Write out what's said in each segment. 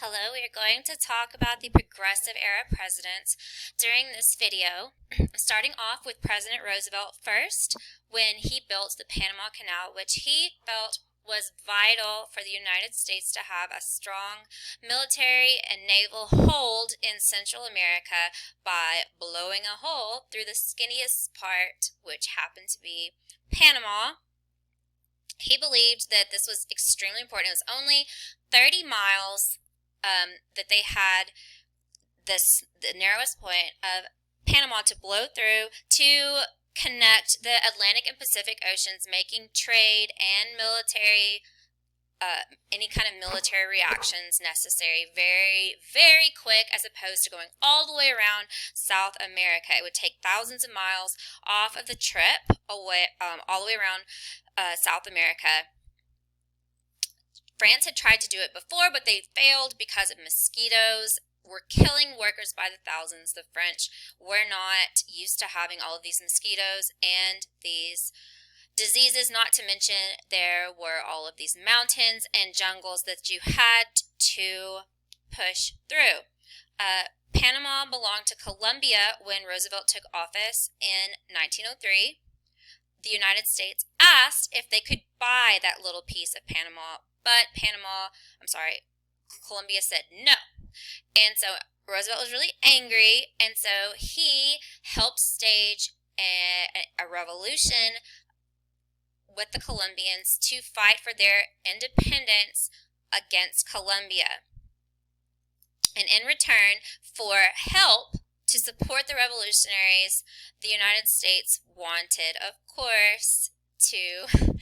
Hello, we are going to talk about the Progressive Era presidents during this video, starting off with President Roosevelt first, when he built the Panama Canal, which he felt was vital for the United States to have a strong military and naval hold in Central America by blowing a hole through the skinniest part, which happened to be Panama. He believed that this was extremely important. It was only 30 miles that they had the narrowest point of Panama to blow through to connect the Atlantic and Pacific Oceans, making trade and military, any kind of military reactions necessary very, very quick, as opposed to going all the way around South America. It would take thousands of miles off of the trip away, all the way around South America. France had tried to do it before, but they failed because of mosquitoes were killing workers by the thousands. The French were not used to having all of these mosquitoes and these diseases, not to mention there were all of these mountains and jungles that you had to push through. Panama belonged to Colombia when Roosevelt took office in 1903. The United States asked if they could buy that little piece of Panama, but Colombia said no. And so Roosevelt was really angry, and so he helped stage a revolution with the Colombians to fight for their independence against Colombia. And in return for help to support the revolutionaries, the United States wanted, of course, to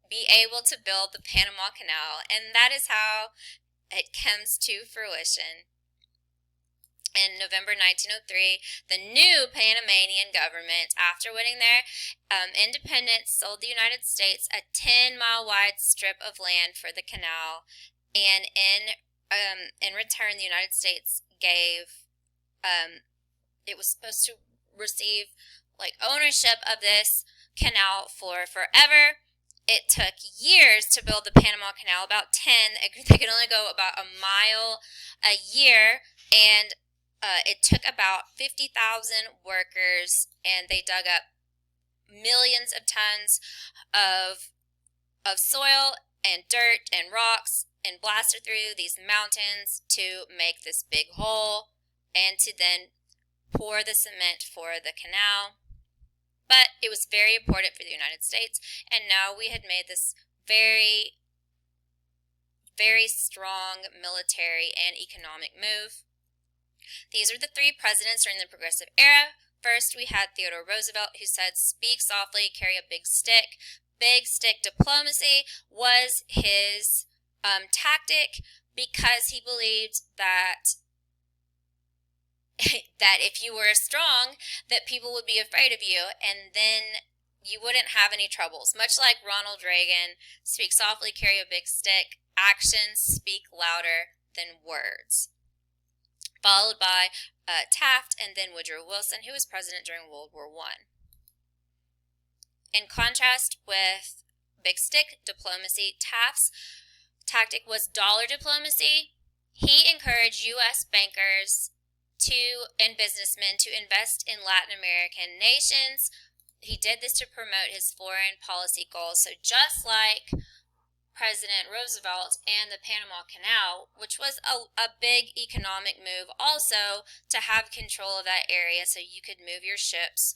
be able to build the Panama Canal, and that is how it comes to fruition. In November 1903, the new Panamanian government, after winning their independence, sold the United States a 10-mile wide strip of land for the canal, and in return, the United States gave it was supposed to receive ownership of this canal for forever. It took years to build the Panama Canal, about 10. They could only go about a mile a year, and it took about 50,000 workers, and they dug up millions of tons of soil and dirt and rocks and blasted through these mountains to make this big hole and to then pour the cement for the canal. But it was very important for the United States, and now we had made this very, very strong military and economic move. These are the three presidents during the Progressive Era. First, we had Theodore Roosevelt, who said, "Speak softly, carry a big stick." Big stick diplomacy was his tactic, because he believed that if you were strong, that people would be afraid of you, and then you wouldn't have any troubles. Much like Ronald Reagan, speak softly, carry a big stick. Actions speak louder than words. Followed by Taft and then Woodrow Wilson, who was president during World War I. In contrast with big stick diplomacy, Taft's tactic was dollar diplomacy. He encouraged U.S. bankers and businessmen to invest in Latin American nations. He did this to promote his foreign policy goals. So just like President Roosevelt and the Panama Canal, which was a big economic move also to have control of that area so you could move your ships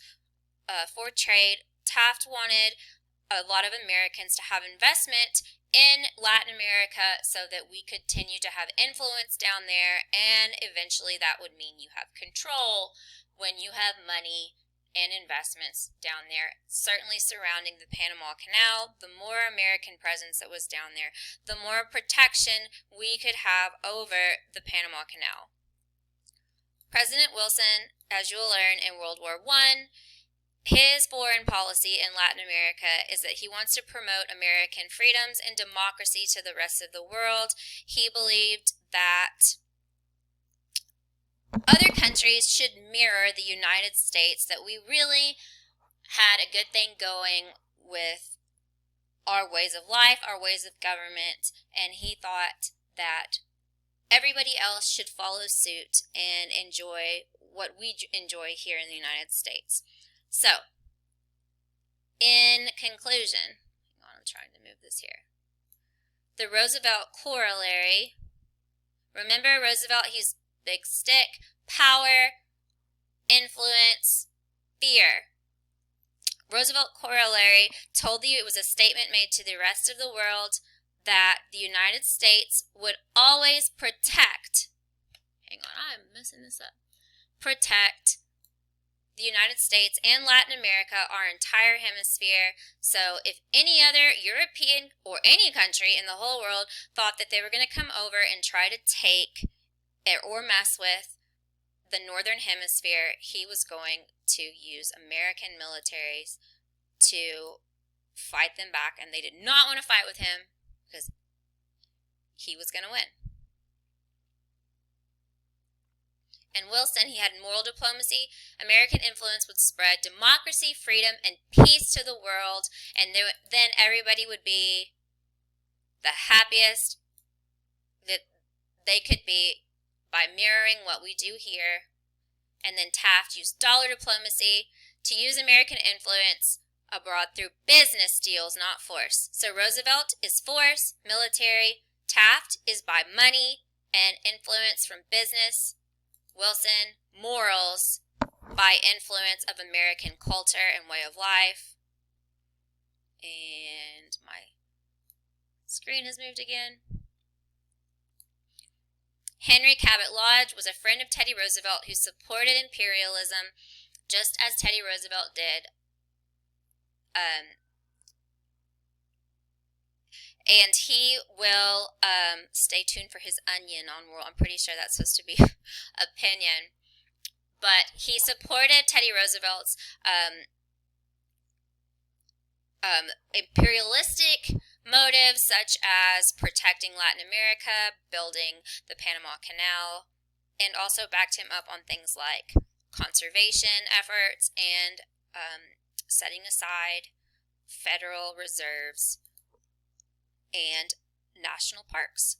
for trade, Taft wanted a lot of Americans to have investment in Latin America so that we continue to have influence down there, and eventually that would mean you have control when you have money and investments down there. Certainly surrounding the Panama Canal, the more American presence that was down there, the more protection we could have over the Panama Canal. President Wilson, as you'll learn in World War I, his foreign policy in Latin America is that he wants to promote American freedoms and democracy to the rest of the world. He believed that other countries should mirror the United States, that we really had a good thing going with our ways of life, our ways of government, and he thought that everybody else should follow suit and enjoy what we enjoy here in the United States. So, in conclusion, hang on, I'm trying to move this here. The Roosevelt corollary. Remember Roosevelt, he's big stick, power, influence, fear. Roosevelt corollary told you it was a statement made to the rest of the world that the United States would always protect, hang on, I'm messing this up, protect the United States and Latin America, our entire hemisphere. So if any other European or any country in the whole world thought that they were going to come over and try to take or mess with the northern hemisphere, he was going to use American militaries to fight them back, and they did not want to fight with him because he was going to win. And Wilson, he had moral diplomacy. American influence would spread democracy, freedom, and peace to the world, and then everybody would be the happiest that they could be by mirroring what we do here. And then Taft used dollar diplomacy to use American influence abroad through business deals, not force. So Roosevelt is force, military. Taft is by money and influence from business. Wilson, morals, by influence of American culture and way of life. And my screen has moved again. Henry Cabot Lodge was a friend of Teddy Roosevelt who supported imperialism just as Teddy Roosevelt did. And he will stay tuned for his Onion on World. I'm pretty sure that's supposed to be opinion. But he supported Teddy Roosevelt's imperialistic motives, such as protecting Latin America, building the Panama Canal, and also backed him up on things like conservation efforts and setting aside federal reserves and national parks.